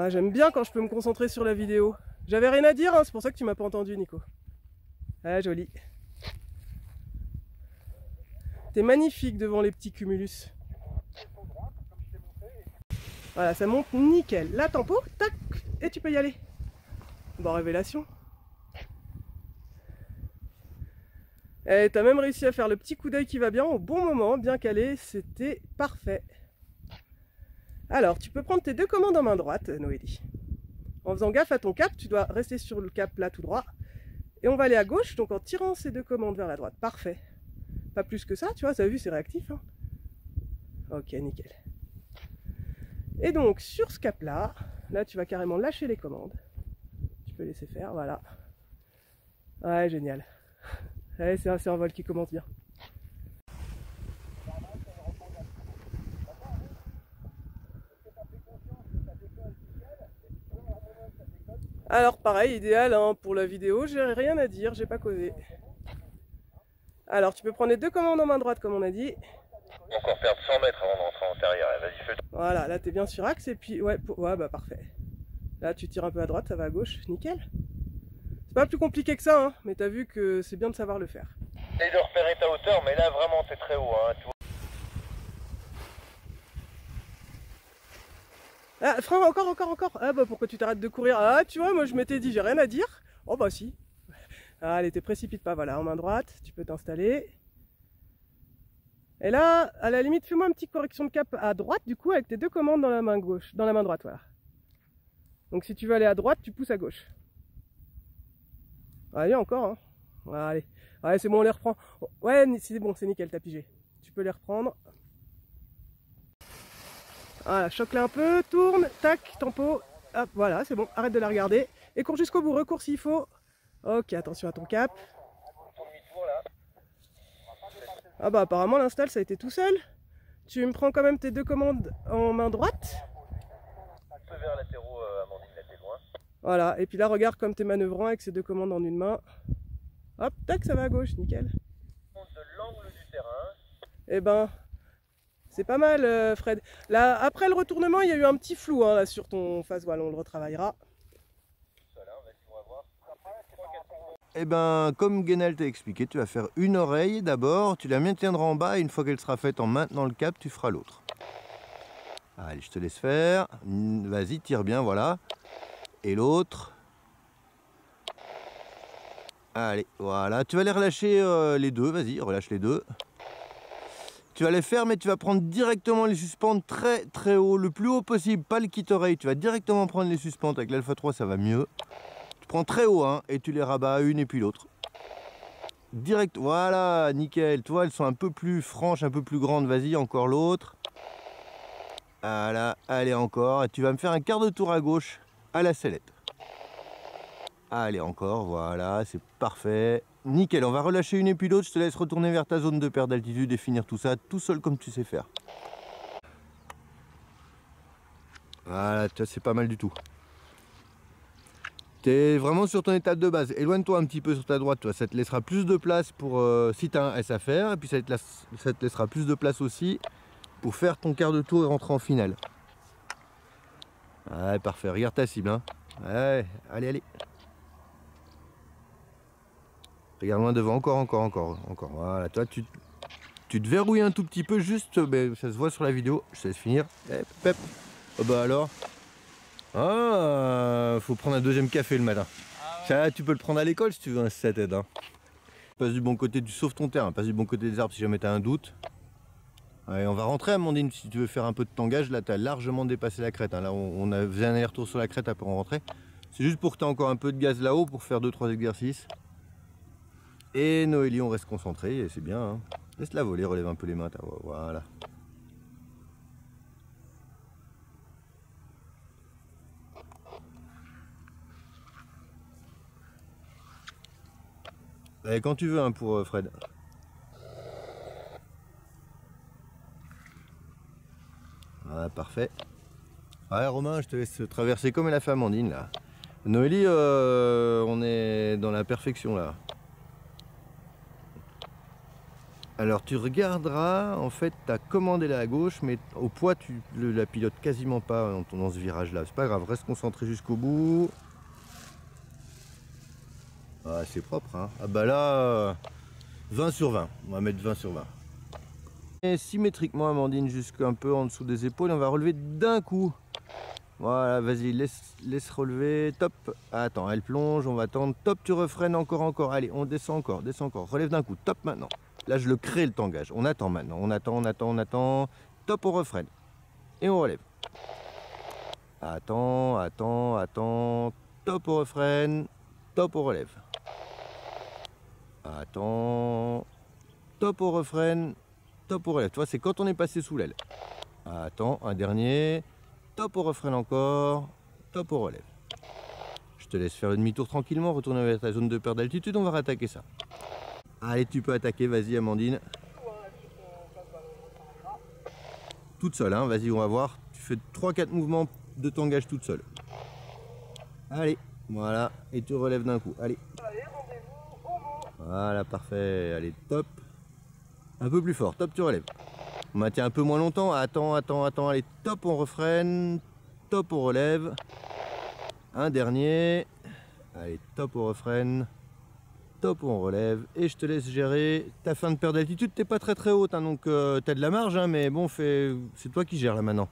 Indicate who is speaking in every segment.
Speaker 1: Ah, j'aime bien quand je peux me concentrer sur la vidéo. J'avais rien à dire, hein, c'est pour ça que tu m'as pas entendu, Nico. Ah, joli. T'es magnifique devant les petits cumulus. Voilà, ça monte nickel. La tempo, tac, et tu peux y aller. Bon, révélation. Et t'as même réussi à faire le petit coup d'œil qui va bien au bon moment, bien calé, c'était parfait. Alors, tu peux prendre tes deux commandes en main droite, Noélie. En faisant gaffe à ton cap, tu dois rester sur le cap là tout droit. Et on va aller à gauche, donc en tirant ces deux commandes vers la droite. Parfait. Pas plus que ça, tu vois, ça a vu, c'est réactif. Hein. Ok, nickel. Et donc, sur ce cap-là, là, tu vas carrément lâcher les commandes. Tu peux laisser faire, voilà. Ouais, génial. Ouais, c'est un vol qui commence bien. Alors, pareil, idéal hein, pour la vidéo, j'ai rien à dire, j'ai pas causé. Alors, tu peux prendre les deux commandes en main droite, comme on a dit.
Speaker 2: Encore perdre 100 mètres avant d'entrer en terrière. Vas-y, fais.
Speaker 1: Voilà, là, t'es bien sur axe, et puis, ouais, ouais, bah parfait. Là, tu tires un peu à droite, ça va à gauche, nickel. C'est pas plus compliqué que ça, hein, mais t'as vu que c'est bien de savoir le faire.
Speaker 2: Essaye de repérer ta hauteur, mais là, vraiment, c'est très haut. Hein, tu vois.
Speaker 1: Ah, frein, encore. Ah bah pourquoi tu t'arrêtes de courir? Ah, tu vois, moi je m'étais dit, j'ai rien à dire. Oh bah si. Ah, allez, te précipite pas, voilà, en main droite, tu peux t'installer. Et là, à la limite, fais-moi une petite correction de cap à droite, du coup, avec tes deux commandes dans la main gauche, dans la main droite, voilà. Donc si tu veux aller à droite, tu pousses à gauche. Allez, encore, hein. Allez, ouais, c'est bon, on les reprend. Ouais, c'est bon, c'est nickel, t'as pigé. Tu peux les reprendre. Voilà, choque-la un peu, tourne, tac, tempo. Hop, voilà, c'est bon, arrête de la regarder. Et cours jusqu'au bout, recours s'il faut. Ok, attention à ton cap. Ah bah apparemment l'install ça a été tout seul. Tu me prends quand même tes deux commandes en main droite.
Speaker 2: Feu vert latéraux, Amandine, là t'es loin.
Speaker 1: Voilà, et puis là regarde comme t'es manœuvrant avec ces deux commandes en une main. Hop, tac, ça va à gauche, nickel.
Speaker 2: De l'angle du terrain.
Speaker 1: Eh ben, c'est pas mal Fred. Là, après le retournement, il y a eu un petit flou hein, là, sur ton face voile, on le retravaillera.
Speaker 3: Eh ben, comme Guénel t'a expliqué, tu vas faire une oreille d'abord, tu la maintiendras en bas et une fois qu'elle sera faite en maintenant le cap, tu feras l'autre. Allez, je te laisse faire. Vas-y, tire bien, voilà. Et l'autre. Allez, voilà. Tu vas les relâcher les deux, vas-y, relâche les deux. Tu vas les faire, mais tu vas prendre directement les suspentes très très haut, le plus haut possible, pas le kit oreille. Tu vas directement prendre les suspentes, avec l'Alpha 3 ça va mieux. Tu prends très haut hein, et tu les rabats une et puis l'autre. Direct, voilà, nickel. Toi, elles sont un peu plus franches, un peu plus grandes. Vas-y, encore l'autre. Voilà, allez encore. Et tu vas me faire un quart de tour à gauche à la sellette. Allez, encore, voilà, c'est parfait. Nickel, on va relâcher une et puis l'autre. Je te laisse retourner vers ta zone de perte d'altitude et finir tout ça tout seul comme tu sais faire. Voilà, c'est pas mal du tout. Tu es vraiment sur ton étape de base. Éloigne-toi un petit peu sur ta droite, toi. Ça te laissera plus de place pour si tu as un S à faire. Et puis ça te laissera plus de place aussi pour faire ton quart de tour et rentrer en finale. Ouais, parfait. Regarde ta cible. Hein. Ouais, allez. Regarde loin devant. Encore. Voilà, toi, tu te verrouilles un tout petit peu. Juste, ben, ça se voit sur la vidéo. Je te laisse finir. Pep. Oh bah alors. Ah, faut prendre un deuxième café le matin. Ah ouais. Ça, tu peux le prendre à l'école si tu veux un 7 aide. Hein. Passe du bon côté, tu sauves ton terrain. Passe du bon côté des arbres si jamais tu as un doute. Allez, on va rentrer Amandine si tu veux faire un peu de tangage. Là, tu as largement dépassé la crête. Hein. Là, on a fait un aller-retour sur la crête après on rentrait. C'est juste pour que tu aies encore un peu de gaz là-haut pour faire 2-3 exercices. Et Noélie, on reste concentré et c'est bien. Hein. Laisse-la voler, relève un peu les mains. Voilà. Allez, quand tu veux hein, pour Fred. Voilà, parfait. Ouais, Romain, je te laisse traverser comme elle a fait Amandine là. Noélie, on est dans la perfection là. Alors tu regarderas, en fait ta commande est là à gauche, mais au poids tu la pilotes quasiment pas dans ce virage là. C'est pas grave, reste concentré jusqu'au bout. Ah c'est propre hein. Ah bah là 20 sur 20, on va mettre 20 sur 20. Et symétriquement Amandine jusqu'un peu en dessous des épaules, on va relever d'un coup. Voilà, vas-y, laisse relever, top. Attends, elle plonge, on va attendre, top, tu refreines encore. Allez, on descend encore, relève d'un coup, top maintenant. Là, je le crée le tangage. On attend maintenant, on attend. Top, on refreine. Et on relève. Attends. Top, on refreine. Top, on relève. Attends. Top, on refreine. Top, on relève. Tu vois, c'est quand on est passé sous l'aile. Attends, un dernier. Top, on refreine encore. Top, on relève. Je te laisse faire le demi-tour tranquillement, retourner vers ta zone de perte d'altitude, on va rattaquer ça. Allez, tu peux attaquer, vas-y Amandine. Toute seule, hein, vas-y, on va voir. Tu fais 3-4 mouvements de tangage toute seule. Allez, voilà, et tu relèves d'un coup, allez. Voilà, parfait, allez, top. Un peu plus fort, top, tu relèves. On maintient un peu moins longtemps, attends, allez, top, on refreine. Top, on relève. Un dernier. Allez, top, on refreine. Top, on relève. Et je te laisse gérer ta fin de perte d'altitude. T'es pas très haute, hein, donc t'as de la marge, hein, mais bon, c'est toi qui gères là maintenant.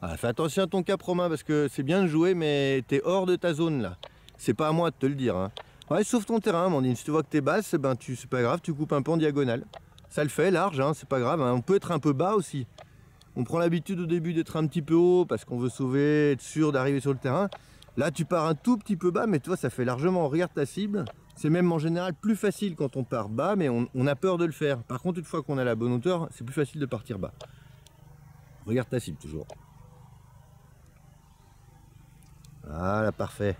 Speaker 3: Ah, fais attention à ton cap Romain, parce que c'est bien de jouer, mais t'es hors de ta zone là. C'est pas à moi de te le dire. Hein. Ouais, sauf ton terrain, Amandine. Si tu vois que t'es basse, ben, c'est pas grave, tu coupes un peu en diagonale. Ça le fait, large, hein, c'est pas grave. Hein. On peut être un peu bas aussi. On prend l'habitude au début d'être un petit peu haut parce qu'on veut sauver, être sûr d'arriver sur le terrain. Là, tu pars un tout petit peu bas, mais toi, ça fait largement. Regarde ta cible. C'est même en général plus facile quand on part bas, mais on a peur de le faire. Par contre, une fois qu'on a la bonne hauteur, c'est plus facile de partir bas. Regarde ta cible toujours. Voilà, parfait.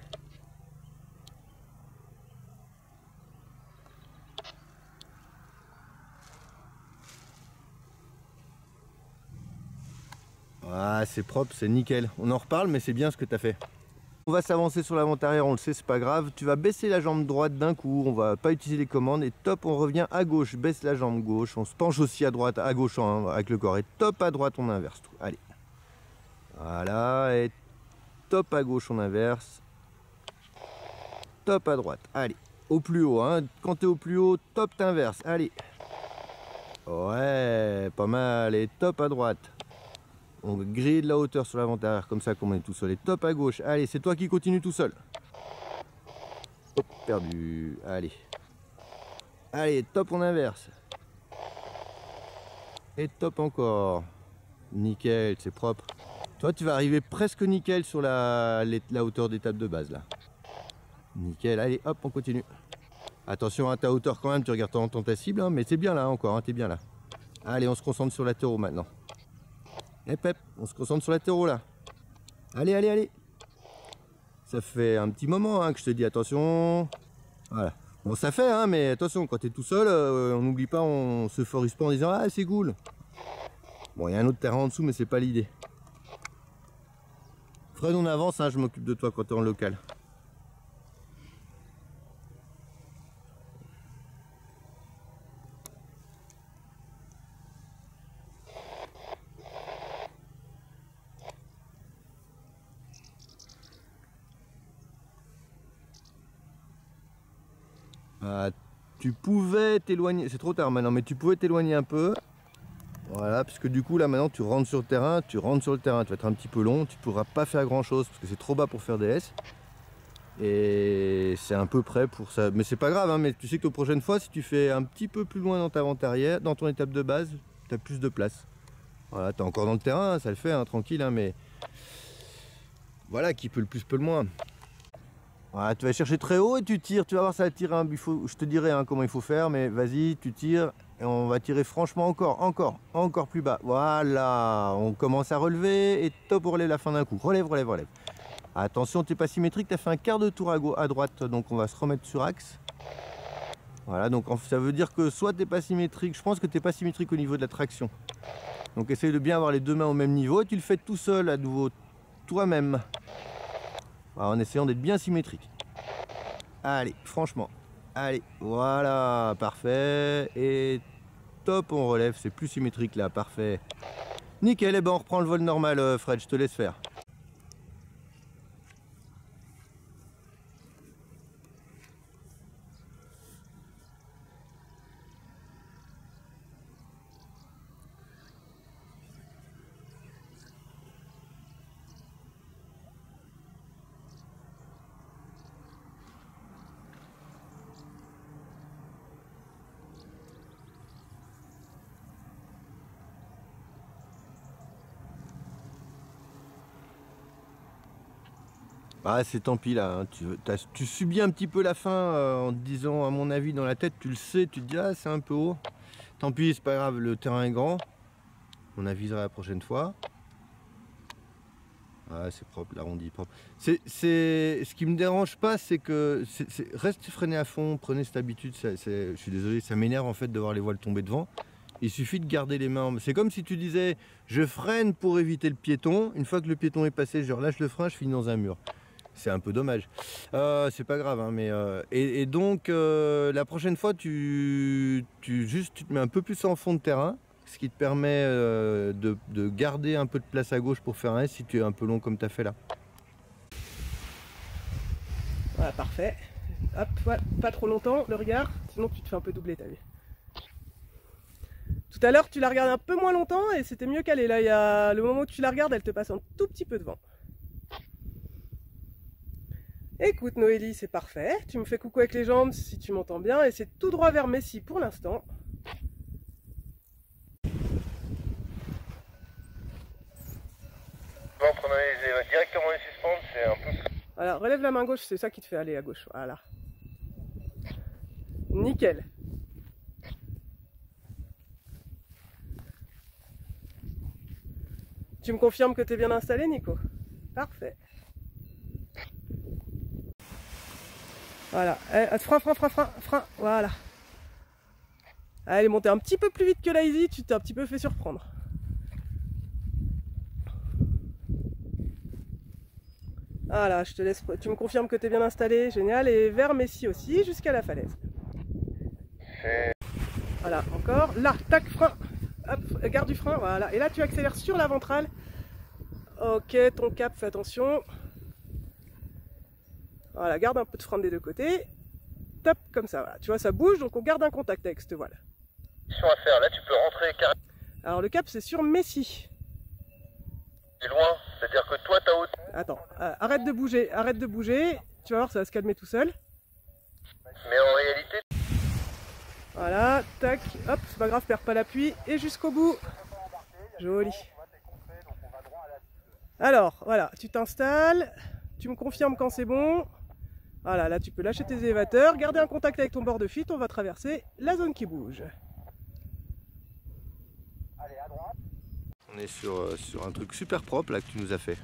Speaker 3: Ah, c'est propre, c'est nickel. On en reparle, mais c'est bien ce que tu as fait. On va s'avancer sur l'avant-arrière, on le sait, c'est pas grave. Tu vas baisser la jambe droite d'un coup, on va pas utiliser les commandes. Et top, on revient à gauche, baisse la jambe gauche. On se penche aussi à droite, à gauche hein, avec le corps. Et top, à droite, on inverse tout. Allez. Voilà, et top à gauche, on inverse. Top à droite, allez. Au plus haut, hein. Quand tu es au plus haut, top, t'inverses. Allez. Ouais, pas mal. Et top à droite. On grille de la hauteur sur l'avant-arrière comme ça, comme on est tout seul. Et top à gauche. Allez, c'est toi qui continues tout seul. Hop, perdu. Allez. Allez, top, on inverse. Et top encore. Nickel, c'est propre. Toi, tu vas arriver presque nickel sur la hauteur d'étape de base là. Nickel, allez, hop, on continue. Attention à ta hauteur quand même, tu regardes en ta cible, hein, mais c'est bien là encore, hein, t'es bien là. Allez, on se concentre sur la terreau maintenant. Hep, on se concentre sur la terreau là. Allez. Ça fait un petit moment hein, que je te dis attention. Voilà. Bon, ça fait, hein, mais attention, quand tu es tout seul, on n'oublie pas, on se focus pas en disant ah, c'est cool. Bon, il y a un autre terrain en dessous, mais c'est pas l'idée. Fred, on avance, hein, je m'occupe de toi quand tu es en local. Tu pouvais t'éloigner, c'est trop tard maintenant, mais tu pouvais t'éloigner un peu. Voilà, parce que du coup là maintenant tu rentres sur le terrain, tu vas être un petit peu long, tu pourras pas faire grand chose parce que c'est trop bas pour faire des S. Et c'est un peu près pour ça, mais c'est pas grave, hein, mais tu sais que la prochaine fois si tu fais un petit peu plus loin dans ta avant-arrière, dans ton étape de base, tu as plus de place. Voilà, tu es encore dans le terrain, ça le fait, hein, tranquille, hein, mais voilà, qui peut le plus peut le moins. Voilà, tu vas chercher très haut et tu tires, tu vas voir ça tire, hein, je te dirai hein, comment il faut faire, mais vas-y, tu tires et on va tirer franchement encore plus bas. Voilà, on commence à relever et top, on relève la fin d'un coup. Relève. Attention, tu n'es pas symétrique, tu as fait un quart de tour à droite, donc on va se remettre sur axe. Voilà, donc ça veut dire que soit tu n'es pas symétrique, je pense que tu n'es pas symétrique au niveau de la traction. Donc essaye de bien avoir les deux mains au même niveau et tu le fais tout seul à nouveau, toi-même. en essayant d'être bien symétrique. Allez, franchement. Allez, voilà, parfait. Et top, on relève, c'est plus symétrique là, parfait. Nickel, et ben on reprend le vol normal, Fred, je te laisse faire. Ah, c'est tant pis là, hein. Tu subis un petit peu la fin en te disant, à mon avis, dans la tête, tu le sais, tu te dis, ah, c'est un peu haut. Tant pis, c'est pas grave, le terrain est grand. On avisera la prochaine fois. Ah, c'est propre, l'arrondi propre. Ce qui me dérange pas, c'est que reste freiné à fond, prenez cette habitude. Je suis désolé, ça m'énerve en fait de voir les voiles tomber devant. Il suffit de garder les mains. C'est comme si tu disais, je freine pour éviter le piéton. Une fois que le piéton est passé, je relâche le frein, je finis dans un mur. C'est un peu dommage. C'est pas grave, hein, mais et donc la prochaine fois, tu te mets un peu plus en fond de terrain, ce qui te permet de garder un peu de place à gauche pour faire un S si tu es un peu long comme tu as fait là.
Speaker 1: Voilà, parfait. Hop, voilà, pas trop longtemps le regard, sinon tu te fais un peu doubler, t'as vu. Tout à l'heure, tu la regardes un peu moins longtemps et c'était mieux calé. Là, il y a le moment où tu la regardes, elle te passe un tout petit peu devant. Écoute Noélie, c'est parfait. Tu me fais coucou avec les jambes si tu m'entends bien et c'est tout droit vers Messi pour l'instant.
Speaker 2: En prenant directement les suspendre, c'est un peu...
Speaker 1: Voilà, relève la main gauche, c'est ça qui te fait aller à gauche. Voilà. Nickel. Tu me confirmes que tu es bien installé, Nico? Parfait. Voilà. Frein. Voilà. Allez, montez un petit peu plus vite que la Easy, tu t'es un petit peu fait surprendre. Voilà, je te laisse. Tu me confirmes que tu es bien installé, génial. Et vers Messi aussi, jusqu'à la falaise. Voilà, encore. Là, tac, frein. Hop, garde du frein, voilà. Et là, tu accélères sur la ventrale. Ok, ton cap, fais attention. Voilà, garde un peu de frein des deux côtés. Top, comme ça, voilà. Tu vois, ça bouge, donc on garde un contact avec cette voile.
Speaker 2: À faire, là tu peux rentrer carrément.
Speaker 1: Alors le cap, c'est sur Messi.
Speaker 2: C'est loin, c'est-à-dire que toi t'as haut.
Speaker 1: Attends, arrête de bouger. Tu vas voir, ça va se calmer tout seul.
Speaker 2: Mais en réalité...
Speaker 1: Voilà, tac, hop, c'est pas grave, perds pas l'appui. Et jusqu'au bout. Joli. Alors, voilà, tu t'installes. Tu me confirmes quand c'est bon. Voilà, là tu peux lâcher tes élévateurs, garder un contact avec ton bord de fuite, on va traverser la zone qui bouge.
Speaker 2: Allez, à droite.
Speaker 3: On est sur un truc super propre là que tu nous as fait.
Speaker 1: Tu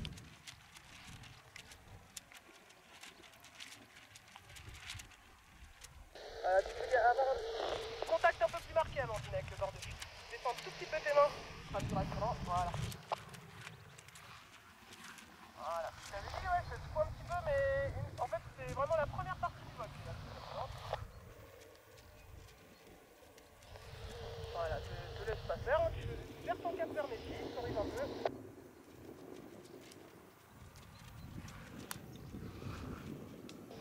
Speaker 1: peux avoir un contact un peu plus marqué, Amandine, avec le bord de fuite. Descends un tout petit peu tes mains. Rassurant, voilà. Voilà. Je t'avais dit, ouais, c'est un petit peu, mais en fait, c'est vraiment la première partie du vol. Voilà, te laisse pas faire, tu gères ton cap vers Messi, tu arrives un peu.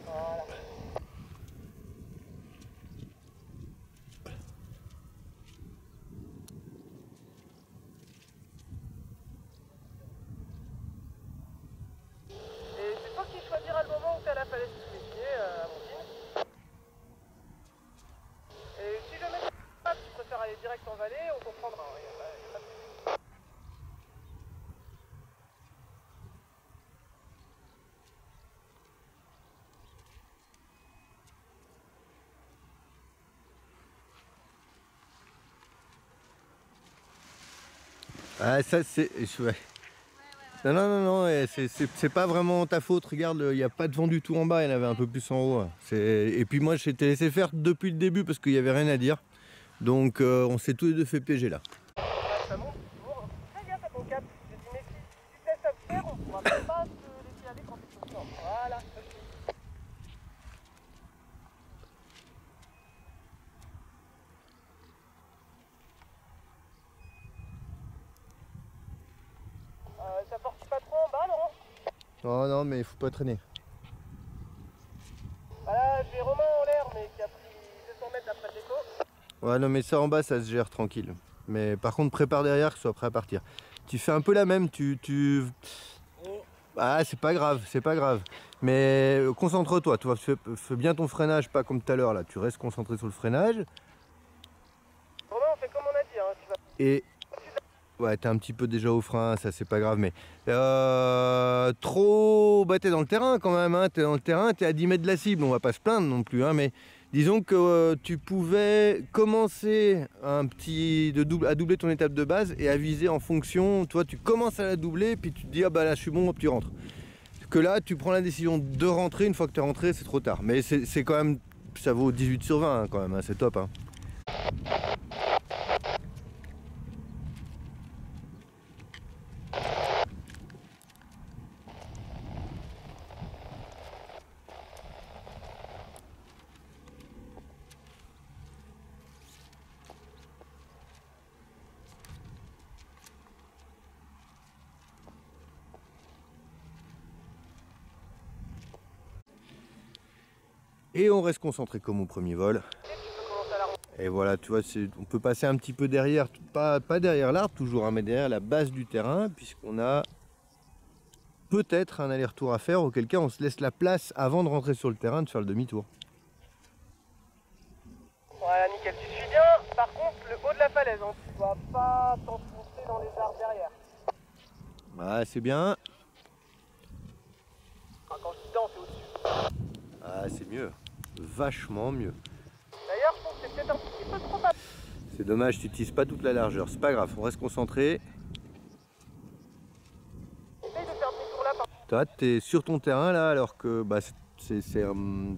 Speaker 1: Voilà. Et c'est toi qui choisiras le moment où tu es à la falaise sous les pieds, Amandine. Et si jamais tu préfères aller direct en vallée, on comprendra. Il y a pas de souci.
Speaker 3: Ah, ça c'est... Ouais. Non, c'est pas vraiment ta faute, regarde, il n'y a pas de vent du tout en bas, il y en avait un peu plus en haut. Et puis moi je t'ai laissé faire depuis le début parce qu'il n'y avait rien à dire. Donc on s'est tous les deux fait piéger là.
Speaker 1: Ça monte toujours. Fais gaffe à ton cap. J'ai dit, mais si tu te laisses faire, on ne pourra pas te laisser aller quand tu es sur Voilà. Ça porte pas trop en bas, Laurent?
Speaker 3: Oh non, mais il faut pas traîner.
Speaker 1: Voilà, j'ai Romain en l'air, mais qui a pris 200 mètres après le déco.
Speaker 3: Ouais, non, mais ça en bas, ça se gère tranquille. Mais par contre, prépare derrière que tu sois prêt à partir. Tu fais un peu la même, Ah, c'est pas grave, c'est pas grave. Mais concentre-toi, tu vois, fais bien ton freinage, pas comme tout à l'heure là. Tu restes concentré sur le freinage.
Speaker 1: Romain, on fait comme on a dit, hein. Tu vas...
Speaker 3: Et ouais, t'es un petit peu déjà au frein, ça c'est pas grave, mais trop, bah t'es dans le terrain quand même, hein. T'es dans le terrain, t'es à 10 mètres de la cible, on va pas se plaindre non plus, hein, mais disons que tu pouvais commencer à doubler ton étape de base et à viser en fonction, toi tu commences à la doubler, puis tu te dis ah bah là je suis bon, hop, tu rentres. Que là tu prends la décision de rentrer, une fois que t'es rentré c'est trop tard, mais c'est quand même, ça vaut 18 sur 20 hein, quand même, hein, c'est top, hein. Et on reste concentré comme au premier vol. Et voilà, tu vois, on peut passer un petit peu derrière, pas derrière l'arbre toujours, hein, mais derrière la base du terrain, puisqu'on a peut-être un aller-retour à faire, auquel cas on se laisse la place avant de rentrer sur le terrain, de faire le demi-tour.
Speaker 1: Voilà, nickel, tu suis bien. Par contre, le haut de la falaise, hein, tu dois pas t'enfoncer dans les arbres derrière.
Speaker 3: Ouais, c'est bien.
Speaker 1: Enfin, quand je dis dans, c'est au-dessus.
Speaker 3: Ah, c'est mieux. Vachement mieux.
Speaker 1: D'ailleurs, je pense que c'est peut-être un petit peu trop bas.
Speaker 3: C'est dommage, tu n'utilises pas toute la largeur. C'est pas grave, on reste concentré.
Speaker 1: Essaye de faire demi-tour là.
Speaker 3: Toi, tu es sur ton terrain là, alors que bah,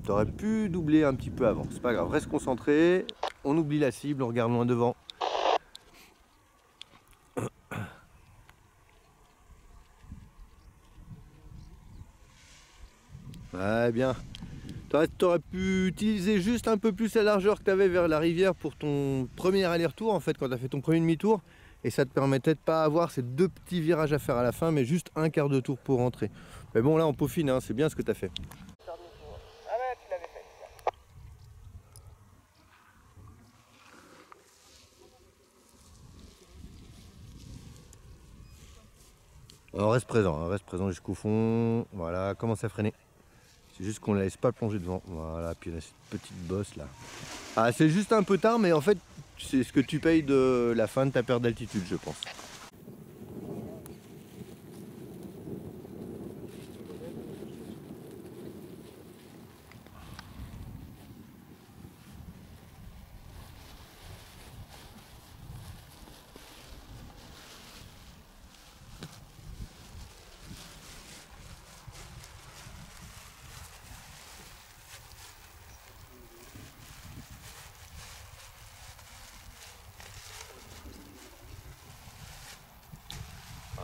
Speaker 3: t'aurais pu doubler un petit peu avant. C'est pas grave, reste concentré. On oublie la cible, on regarde loin devant. Ouais, bien. Tu aurais pu utiliser juste un peu plus la largeur que tu avais vers la rivière pour ton premier aller-retour, en fait, quand tu as fait ton premier demi-tour. Et ça te permettait de pas avoir ces deux petits virages à faire à la fin, mais juste un quart de tour pour rentrer. Mais bon, là, on peaufine, hein, c'est bien ce que tu as fait.
Speaker 1: Ah ouais, tu l'avais fait.
Speaker 3: On reste présent jusqu'au fond. Voilà, commence à freiner. C'est juste qu'on ne la laisse pas plonger devant. Voilà, puis on a cette petite bosse là. Ah, c'est juste un peu tard, mais en fait, c'est ce que tu payes de la fin de ta perte d'altitude, je pense.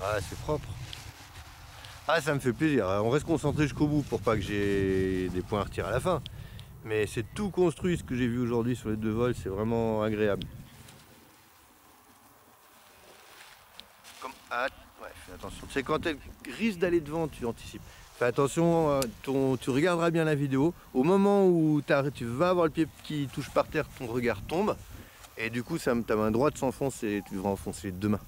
Speaker 3: Ah, c'est propre. Ah, ça me fait plaisir. On reste concentré jusqu'au bout pour pas que j'ai des points à retirer à la fin. Mais c'est tout construit ce que j'ai vu aujourd'hui sur les deux vols, c'est vraiment agréable. Ouais, fais attention. Tu sais, quand elle risque d'aller devant, tu anticipes. Fais attention, tu regarderas bien la vidéo. Au moment où tu vas avoir le pied qui touche par terre, ton regard tombe. Et du coup, ta main droite s'enfonce et tu devras enfoncer les deux mains.